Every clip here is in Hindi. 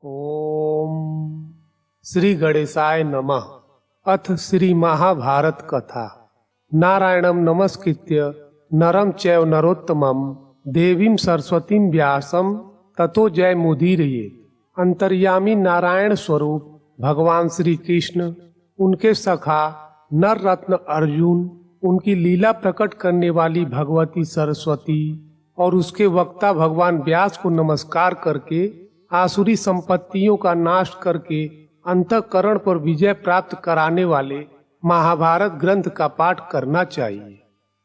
ओम श्री गणेशाय नमः। अथ श्री महाभारत कथा। नारायणं नमस्कृत्य नरं चैव नरोत्तमं देवीं सरस्वतीं व्यासं ततो जयमुदीरयेत्। अंतर्यामी नारायण स्वरूप भगवान श्री कृष्ण, उनके सखा नर रत्न अर्जुन, उनकी लीला प्रकट करने वाली भगवती सरस्वती और उसके वक्ता भगवान व्यास को नमस्कार करके आसुरी संपत्तियों का नाश करके अंतःकरण पर विजय प्राप्त कराने वाले महाभारत ग्रंथ का पाठ करना चाहिए।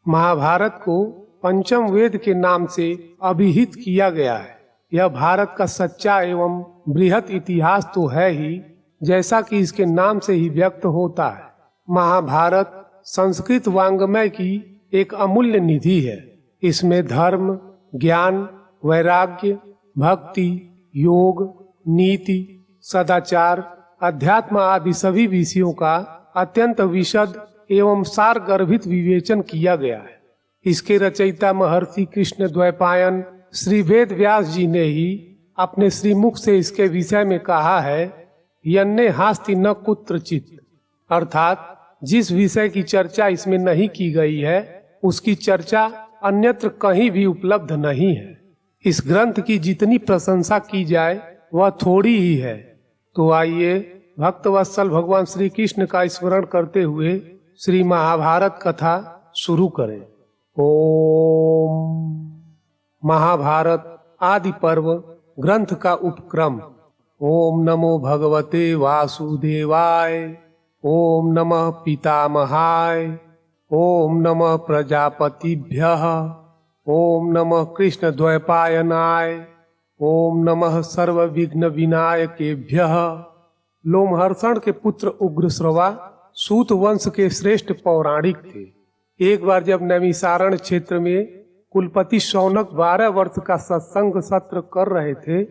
महाभारत को पंचम वेद के नाम से अभिहित किया गया है। यह भारत का सच्चा एवं बृहत इतिहास तो है ही, जैसा कि इसके नाम से ही व्यक्त होता है। महाभारत संस्कृत वांग्मय की एक अमूल्य निधि है। इसमें धर्म, ज्ञान, वैराग्य, भक्ति, योग, नीति, सदाचार, अध्यात्म आदि सभी विषयों का अत्यंत विशद एवं सार गर्भित विवेचन किया गया है। इसके रचयिता महर्षि कृष्ण द्वैपायन श्री वेद व्यास जी ने ही अपने श्रीमुख से इसके विषय में कहा है, यन्ने हास्ति न कुत्रचित्, अर्थात जिस विषय की चर्चा इसमें नहीं की गई है उसकी चर्चा अन्यत्र कहीं भी उपलब्ध नहीं है। इस ग्रंथ की जितनी प्रशंसा की जाए वह थोड़ी ही है। तो आइए भक्त वत्सल भगवान श्री कृष्ण का स्मरण करते हुए श्री महाभारत कथा शुरू करें। ओम। महाभारत आदि पर्व ग्रंथ का उपक्रम। ओम नमो भगवते वासुदेवाय। ओम नमः पितामहाय। ओम नमः प्रजापतिभ्यः। ओम नमः कृष्ण द्वैपायनाय। ओम नमः सर्व विघ्न विनायकेभ्यः। लोमहर्षण के पुत्र उग्रश्रवा सूत वंश के श्रेष्ठ पौराणिक थे। एक बार जब नैमिषारण्य क्षेत्र में कुलपति शौनक 12 वर्ष का सत्संग सत्र कर रहे थे,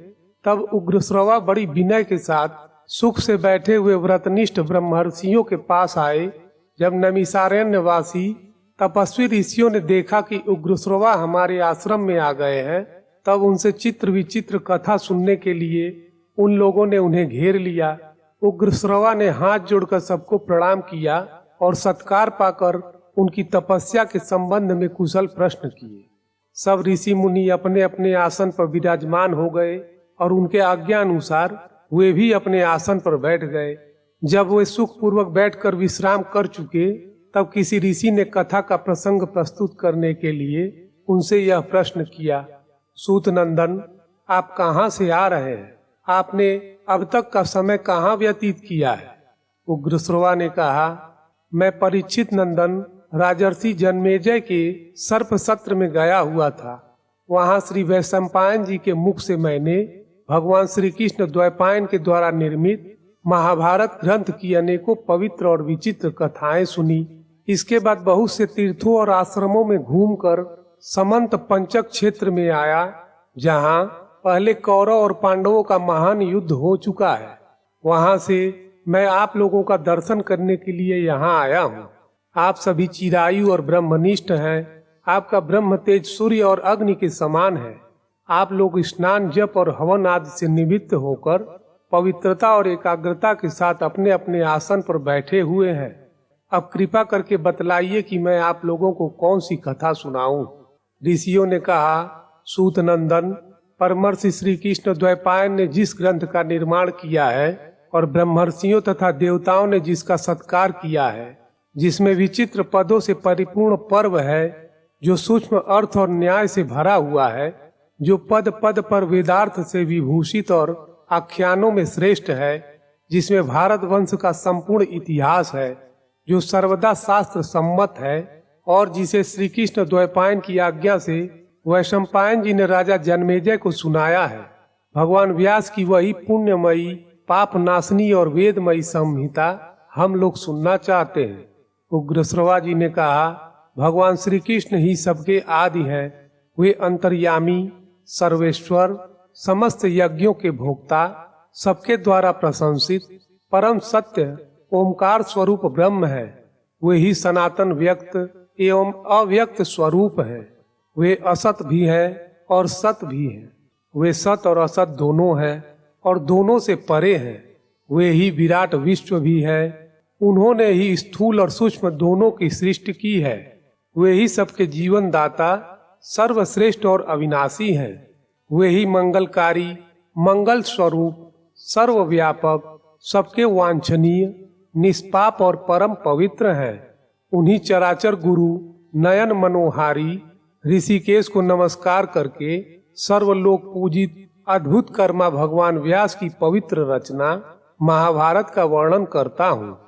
तब उग्रश्रवा बड़ी विनय के साथ सुख से बैठे हुए व्रतनिष्ठ ब्रह्मर्षियों के पास आए। जब नैमिषारण्यवासी तपस्वी ऋषियों ने देखा कि उग्रश्रवा हमारे आश्रम में आ गए हैं, तब उनसे चित्र विचित्र कथा सुनने के लिए उन लोगों ने उन्हें घेर लिया। उग्रश्रवा ने हाथ जोड़कर सबको प्रणाम किया और सत्कार पाकर उनकी तपस्या के संबंध में कुशल प्रश्न किए। सब ऋषि मुनि अपने अपने आसन पर विराजमान हो गए और उनके आज्ञा अनुसार वे भी अपने आसन पर बैठ गए। जब वे सुख पूर्वक बैठकर विश्राम कर चुके, तब किसी ऋषि ने कथा का प्रसंग प्रस्तुत करने के लिए उनसे यह प्रश्न किया, सूत नंदन, आप कहाँ से आ रहे हैं? आपने अब तक का समय कहाँ व्यतीत किया है? उग्रश्रवा ने कहा, मैं परीक्षित नंदन राजर्षि जन्मेजय के सर्प सत्र में गया हुआ था। वहाँ श्री वैशंपायन जी के मुख से मैंने भगवान श्री कृष्ण द्वैपायन के द्वारा निर्मित महाभारत ग्रंथ की अनेकों पवित्र और विचित्र कथाएं सुनी। इसके बाद बहुत से तीर्थों और आश्रमों में घूमकर समंत पंचक क्षेत्र में आया, जहाँ पहले कौरव और पांडवों का महान युद्ध हो चुका है। वहाँ से मैं आप लोगों का दर्शन करने के लिए यहाँ आया हूँ। आप सभी चिरायु और ब्रह्मनिष्ठ हैं। आपका ब्रह्म तेज सूर्य और अग्नि के समान है। आप लोग स्नान, जप और हवन आदि से निवृत्त होकर पवित्रता और एकाग्रता के साथ अपने अपने आसन पर बैठे हुए हैं। अब कृपा करके बतलाइए कि मैं आप लोगों को कौन सी कथा सुनाऊं? ऋषियों ने कहा, सूत नंदन, परमर्षि श्री कृष्ण द्वैपायन ने जिस ग्रंथ का निर्माण किया है और ब्रह्मर्षियों तथा देवताओं ने जिसका सत्कार किया है, जिसमें विचित्र पदों से परिपूर्ण पर्व है, जो सूक्ष्म अर्थ और न्याय से भरा हुआ है, जो पद पद पर वेदार्थ से विभूषित और आख्यानों में श्रेष्ठ है, जिसमें भारत वंश का संपूर्ण इतिहास है, जो सर्वदा शास्त्र सम्मत है और जिसे श्री कृष्ण द्वैपायन की आज्ञा से वैशंपायन जी ने राजा जन्मेजय को सुनाया है। भगवान व्यास की वही पुण्यमयी, पाप नाशनी और वेदमयी संहिता हम लोग सुनना चाहते हैं। उग्रश्रवा जी ने कहा, भगवान श्री कृष्ण ही सबके आदि हैं। वे अंतर्यामी, सर्वेश्वर, समस्त यज्ञों के भोक्ता, सबके द्वारा प्रशंसित परम सत्य ओमकार स्वरूप ब्रह्म है। वे ही सनातन व्यक्त एवं अव्यक्त स्वरूप है। वे असत भी हैं और सत भी हैं। वे सत और असत दोनों हैं। और दोनों से परे हैं। वे ही विराट विश्व भी है। उन्होंने ही स्थूल और सूक्ष्म दोनों की सृष्टि की है। वे ही सबके जीवन दाता, सर्वश्रेष्ठ और अविनाशी हैं। वे ही मंगलकारी, मंगल स्वरूप, सर्वव्यापक, सबके वांछनीय, निष्पाप और परम पवित्र हैं। उन्हीं चराचर गुरु नयन मनोहारी ऋषिकेश को नमस्कार करके सर्वलोक पूजित अद्भुत कर्मा भगवान व्यास की पवित्र रचना महाभारत का वर्णन करता हूँ।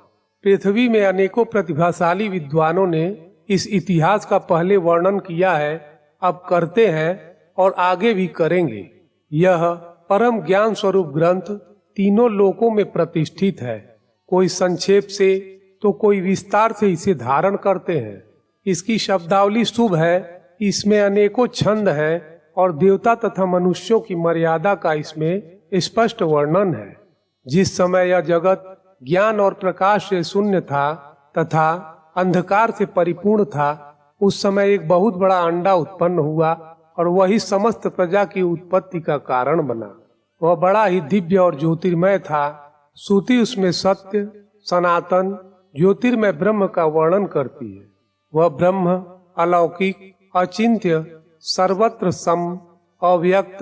पृथ्वी में अनेकों प्रतिभाशाली विद्वानों ने इस इतिहास का पहले वर्णन किया है, अब करते हैं और आगे भी करेंगे। यह परम ज्ञान स्वरूप ग्रंथ तीनों लोकों में प्रतिष्ठित है। कोई संक्षेप से तो कोई विस्तार से इसे धारण करते हैं। इसकी शब्दावली शुभ है। इसमें अनेकों छंद हैं और देवता तथा मनुष्यों की मर्यादा का इसमें स्पष्ट वर्णन है। जिस समय यह जगत ज्ञान और प्रकाश से शून्य था तथा अंधकार से परिपूर्ण था, उस समय एक बहुत बड़ा अंडा उत्पन्न हुआ और वही समस्त प्रजा की उत्पत्ति का कारण बना। वह बड़ा ही दिव्य और ज्योतिर्मय था। श्रुति उसमें सत्य, सनातन, ज्योतिर्मय ब्रह्म का वर्णन करती है। वह ब्रह्म अलौकिक, अचिंत्य, सर्वत्र सम, अव्यक्त,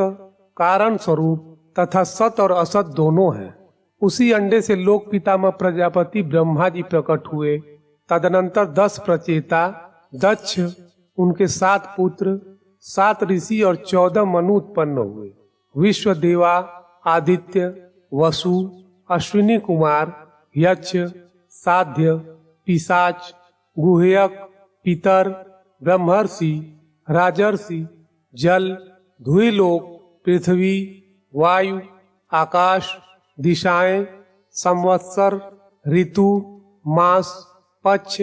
कारण स्वरूप तथा सत और असत दोनों हैं। उसी अंडे से लोक पितामह प्रजापति ब्रह्मा जी प्रकट हुए। तदनंतर 10 प्रचेता, दक्ष, उनके 7 पुत्र, 7 ऋषि और 14 मनु उत्पन्न हुए। विश्व देवा, आदित्य, वसु, अश्विनी कुमार, यक्ष, साध्य, पिशाच, गुह्यक, पितर, ब्रह्मर्षि, राजर्षि, जल, धुईलोक, पृथ्वी, वायु, आकाश, दिशाएं, संवत्सर, ऋतु, मास, पक्ष,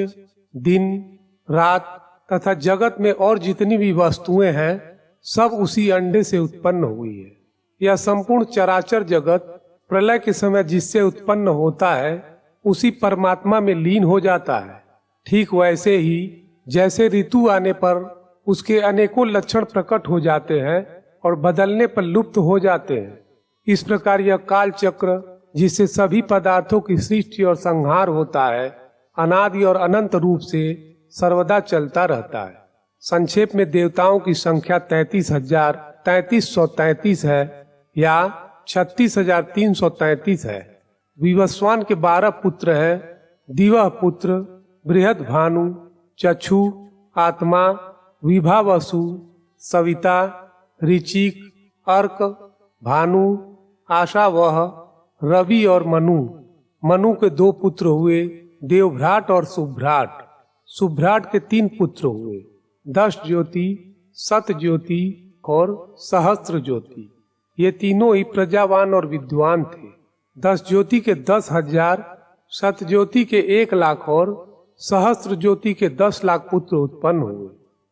दिन, रात तथा जगत में और जितनी भी वस्तुएं हैं, सब उसी अंडे से उत्पन्न हुई है। यह संपूर्ण चराचर जगत प्रलय के समय जिससे उत्पन्न होता है, उसी परमात्मा में लीन हो जाता है। ठीक वैसे ही जैसे ऋतु आने पर उसके अनेकों लक्षण प्रकट हो जाते हैं और बदलने पर लुप्त हो जाते हैं, इस प्रकार यह काल चक्र जिससे सभी पदार्थों की सृष्टि और संहार होता है, अनादि और अनंत रूप से सर्वदा चलता रहता है। संक्षेप में देवताओं की संख्या 33,3333 है या 36,333 है। विवस्वान के 12 पुत्र हैं। दिवह पुत्र, बृहद भानु, चक्षु, आत्मा, विभावसु, सविता, ऋचिक, अर्क, भानु, आशावह, रवि और मनु। मनु के 2 पुत्र हुए, देवभ्राट और सुभ्राट। सुभ्राट के 3 पुत्र हुए, 10 ज्योति, सत ज्योति और सहस्त्र ज्योति। ये तीनों ही प्रजावान और विद्वान थे। 10 ज्योति के 10,000, सत ज्योति के 1,00,000 और सहस्त्र ज्योति के 10,00,000 पुत्र उत्पन्न हुए।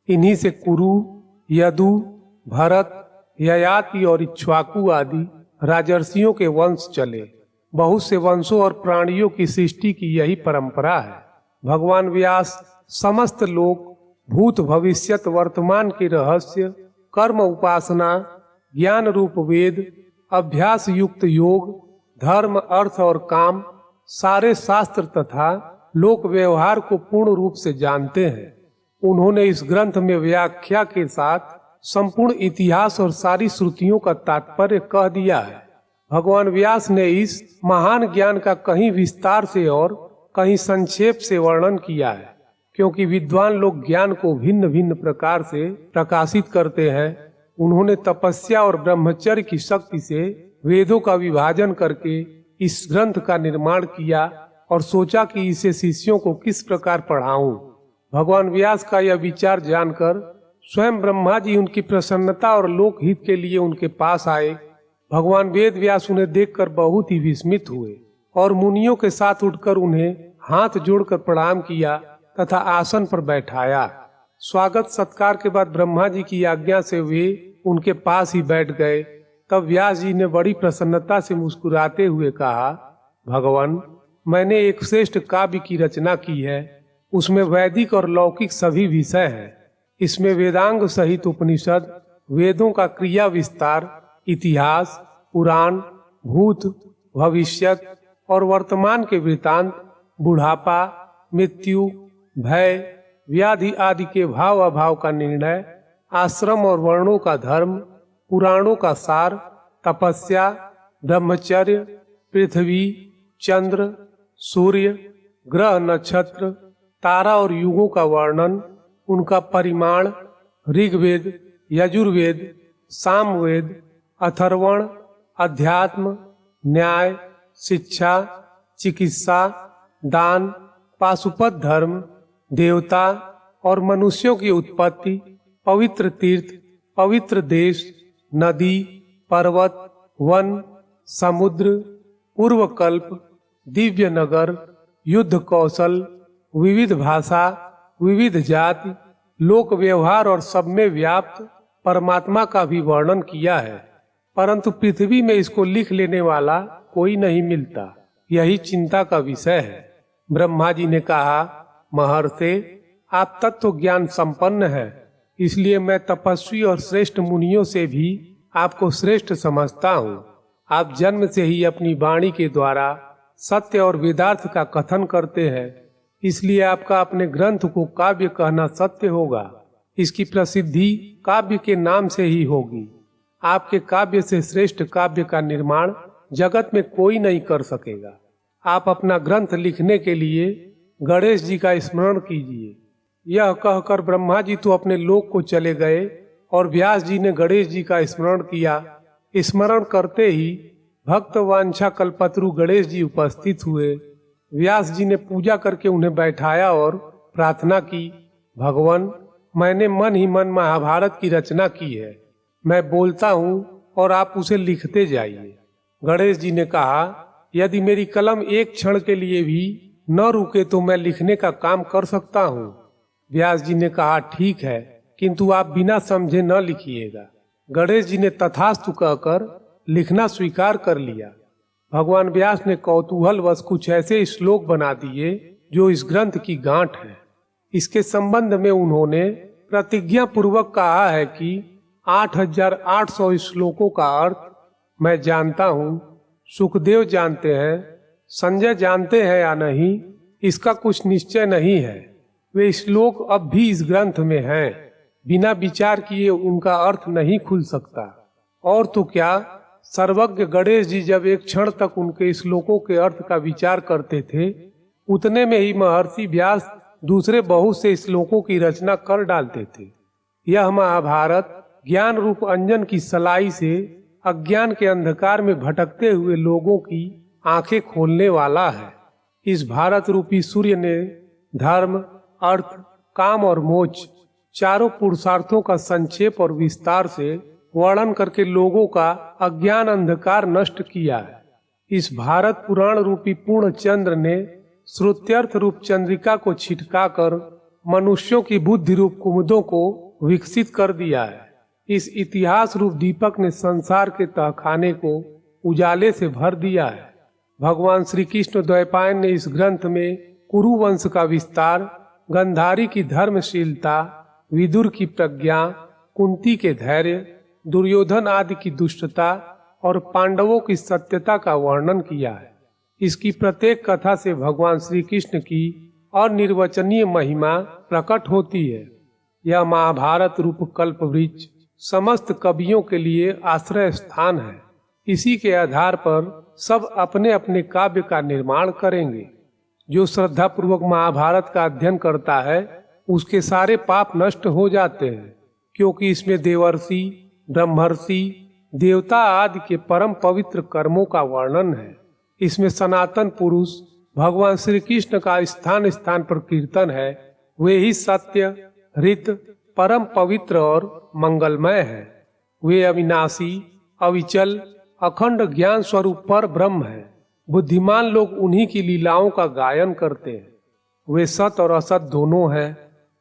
इन्हीं से कुरु, यदु, भरत, ययाति और इक्ष्वाकु आदि राजर्षियों के वंश चले। बहुत से वंशों और प्राणियों की सृष्टि की यही परंपरा है। भगवान व्यास समस्त लोक, भूत भविष्यत वर्तमान के रहस्य, कर्म उपासना, ज्ञान रूप वेद, अभ्यास युक्त योग, धर्म, अर्थ और काम, सारे शास्त्र तथा लोक व्यवहार को पूर्ण रूप से जानते हैं। उन्होंने इस ग्रंथ में व्याख्या के साथ संपूर्ण इतिहास और सारी श्रुतियों का तात्पर्य कह दिया है। भगवान व्यास ने इस महान ज्ञान का कहीं विस्तार से और कहीं संक्षेप से वर्णन किया है, क्योंकि विद्वान लोग ज्ञान को भिन्न भिन्न प्रकार से प्रकाशित करते हैं। उन्होंने तपस्या और ब्रह्मचर्य की शक्ति से वेदों का विभाजन करके इस ग्रंथ का निर्माण किया और सोचा कि इसे शिष्यों को किस प्रकार पढ़ाऊं। भगवान व्यास का यह विचार जानकर स्वयं ब्रह्मा जी उनकी प्रसन्नता और लोक हित के लिए उनके पास आए। भगवान वेद व्यास उन्हें देखकर बहुत ही विस्मित हुए और मुनियों के साथ उठकर उन्हें हाथ जोड़कर प्रणाम किया तथा आसन पर बैठाया। स्वागत सत्कार के बाद ब्रह्मा जी की आज्ञा से वे उनके पास ही बैठ गए। तब व्यास जी ने बड़ी प्रसन्नता से मुस्कुराते हुए कहा, भगवान, मैंने एक श्रेष्ठ काव्य की रचना की है। उसमें वैदिक और लौकिक सभी विषय हैं। इसमें वेदांग सहित उपनिषद, वेदों का क्रिया विस्तार, इतिहास, पुराण, भूत, भविष्यत और वर्तमान के वृतांत, बुढ़ापा, मृत्यु, भय, व्याधि आदि के भाव अभाव का निर्णय, आश्रम और वर्णों का धर्म, पुराणों का सार, तपस्या, ब्रह्मचर्य, पृथ्वी, चंद्र, सूर्य, ग्रह, नक्षत्र, तारा और युगों का वर्णन, उनका परिमाण, ऋग्वेद, यजुर्वेद, सामवेद, अथर्वण, अध्यात्म, न्याय, शिक्षा, चिकित्सा, दान, पाशुपत धर्म, देवता और मनुष्यों की उत्पत्ति, पवित्र तीर्थ, पवित्र देश, नदी, पर्वत, वन, समुद्र, पूर्वकल्प, दिव्य नगर, युद्ध कौशल, विविध भाषा, विविध जाति, लोक व्यवहार और सब में व्याप्त परमात्मा का भी वर्णन किया है, परंतु पृथ्वी में इसको लिख लेने वाला कोई नहीं मिलता। यही चिंता का विषय है। ब्रह्मा जी ने कहा, महर्षि, आप तत्व ज्ञान संपन्न है, इसलिए मैं तपस्वी और श्रेष्ठ मुनियों से भी आपको श्रेष्ठ समझता हूँ। आप जन्म से ही अपनी वाणी के द्वारा सत्य और वेदार्थ का कथन करते हैं, इसलिए आपका अपने ग्रंथ को काव्य कहना सत्य होगा। इसकी प्रसिद्धि काव्य के नाम से ही होगी। आपके काव्य से श्रेष्ठ काव्य का निर्माण जगत में कोई नहीं कर सकेगा। आप अपना ग्रंथ लिखने के लिए गणेश जी का स्मरण कीजिए। यह कहकर ब्रह्मा जी तो अपने लोक को चले गए और व्यास जी ने गणेश जी का स्मरण किया। स्मरण करते ही भक्त वांछा कल्पतरु गणेश जी उपस्थित हुए। व्यास जी ने पूजा करके उन्हें बैठाया और प्रार्थना की, भगवान, मैंने मन ही मन महाभारत की रचना की है। मैं बोलता हूँ और आप उसे लिखते जाइए। गणेश जी ने कहा, यदि मेरी कलम एक क्षण के लिए भी न रुके तो मैं लिखने का काम कर सकता हूँ। व्यास जी ने कहा, ठीक है, किंतु आप बिना समझे न लिखिएगा। गणेश जी ने तथास्तु कहकर लिखना स्वीकार कर लिया। भगवान व्यास ने कौतूहलवश कुछ ऐसे श्लोक बना दिए जो इस ग्रंथ की गांठ है। इसके संबंध में उन्होंने प्रतिज्ञा पूर्वक कहा है कि 8,800 श्लोकों का अर्थ मैं जानता हूँ, सुखदेव जानते हैं, संजय जानते हैं या नहीं, इसका कुछ निश्चय नहीं है। वे श्लोक अब भी इस ग्रंथ में हैं, बिना विचार किए उनका अर्थ नहीं खुल सकता। और तो क्या, सर्वज्ञ गणेश जी जब एक क्षण तक उनके श्लोकों के अर्थ का विचार करते थे, उतने में ही महर्षि व्यास दूसरे बहुत से श्लोकों की रचना कर डालते थे। यह महाभारत ज्ञान रूप अंजन की सलाई से अज्ञान के अंधकार में भटकते हुए लोगों की आंखें खोलने वाला है। इस भारत रूपी सूर्य ने धर्म, अर्थ, काम और मोक्ष चारों पुरुषार्थों का संक्षेप और विस्तार से वर्णन करके लोगों का अज्ञान अंधकार नष्ट किया है। इस भारत पुराण रूपी पूर्ण चंद्र ने श्रुत्यर्थ रूप चंद्रिका को छिटकाकर मनुष्यों की बुद्धि रूप कुमुदों को विकसित कर दिया है। इस इतिहास रूप दीपक ने संसार के तहखाने को उजाले से भर दिया है। भगवान श्री कृष्ण द्वैपायन ने इस ग्रंथ में कुरु वंश का विस्तार, गंधारी की धर्मशीलता, विदुर की प्रज्ञा, कुंती के धैर्य, दुर्योधन आदि की दुष्टता और पांडवों की सत्यता का वर्णन किया है। इसकी प्रत्येक कथा से भगवान श्री कृष्ण की अनिर्वचनीय महिमा प्रकट होती है। यह महाभारत रूप कल्प वृक्ष समस्त कवियों के लिए आश्रय स्थान है। इसी के आधार पर सब अपने अपने काव्य का निर्माण करेंगे। जो श्रद्धा पूर्वक महाभारत का अध्ययन करता है उसके सारे पाप नष्ट हो जाते हैं, क्योंकि इसमें देवर्षि, ब्रह्मर्षि, देवता आदि के परम पवित्र कर्मों का वर्णन है। इसमें सनातन पुरुष भगवान श्री कृष्ण का स्थान स्थान पर कीर्तन है। वे ही सत्य, हित, परम पवित्र और मंगलमय है। वे अविनाशी, अविचल, अखंड ज्ञान स्वरूप पर ब्रह्म है। बुद्धिमान लोग उन्हीं की लीलाओं का गायन करते हैं। वे सत और असत दोनों हैं।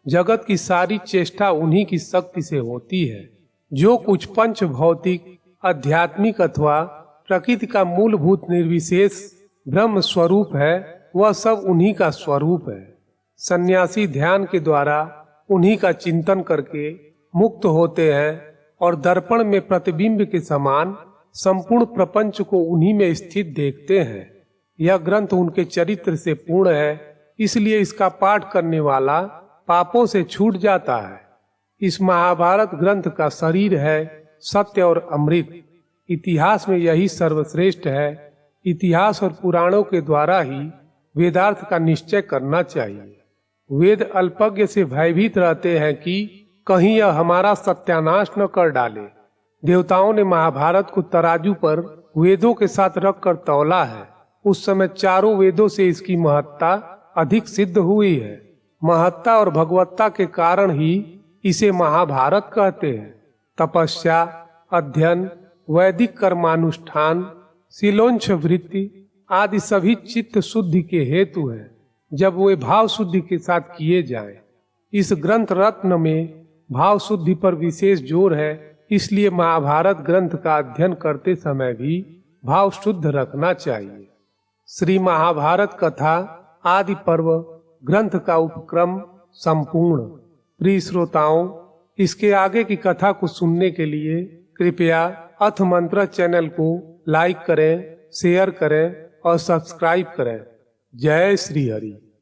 जगत की सारी चेष्टा उन्हीं की शक्ति से होती है। जो कुछ पंच भौतिक, आध्यात्मिक अथवा प्रकृति का मूलभूत निर्विशेष ब्रह्म स्वरूप है, वह सब उन्हीं का स्वरूप है। सन्यासी ध्यान के द्वारा उन्हीं का चिंतन करके मुक्त होते हैं और दर्पण में प्रतिबिंब के समान संपूर्ण प्रपंच को उन्हीं में स्थित देखते हैं। यह ग्रंथ उनके चरित्र से पूर्ण है, इसलिए इसका पाठ करने वाला पापों से छूट जाता है। इस महाभारत ग्रंथ का शरीर है सत्य और अमृत। इतिहास में यही सर्वश्रेष्ठ है। इतिहास और पुराणों के द्वारा ही वेदार्थ का निश्चय करना चाहिए। वेद अल्पज्ञ से भयभीत रहते हैं कि कहीं यह हमारा सत्यानाश न कर डाले। देवताओं ने महाभारत को तराजू पर वेदों के साथ रखकर तौला है। उस समय चारों वेदों से इसकी महत्ता अधिक सिद्ध हुई है। महत्ता और भगवत्ता के कारण ही इसे महाभारत कहते हैं। तपस्या, अध्ययन, वैदिक कर्मानुष्ठान, शिलोंछ वृत्ति आदि सभी चित्त शुद्धि के हेतु हैं, जब वे भाव शुद्धि के साथ किए जाएं। इस ग्रंथ रत्न में भाव शुद्धि पर विशेष जोर है, इसलिए महाभारत ग्रंथ का अध्ययन करते समय भी भाव शुद्ध रखना चाहिए। श्री महाभारत कथा आदि पर्व ग्रंथ का उपक्रम संपूर्ण। प्रिय श्रोताओं, इसके आगे की कथा को सुनने के लिए कृपया अथ मंत्र चैनल को लाइक करें, शेयर करें और सब्सक्राइब करें। जय श्री हरि।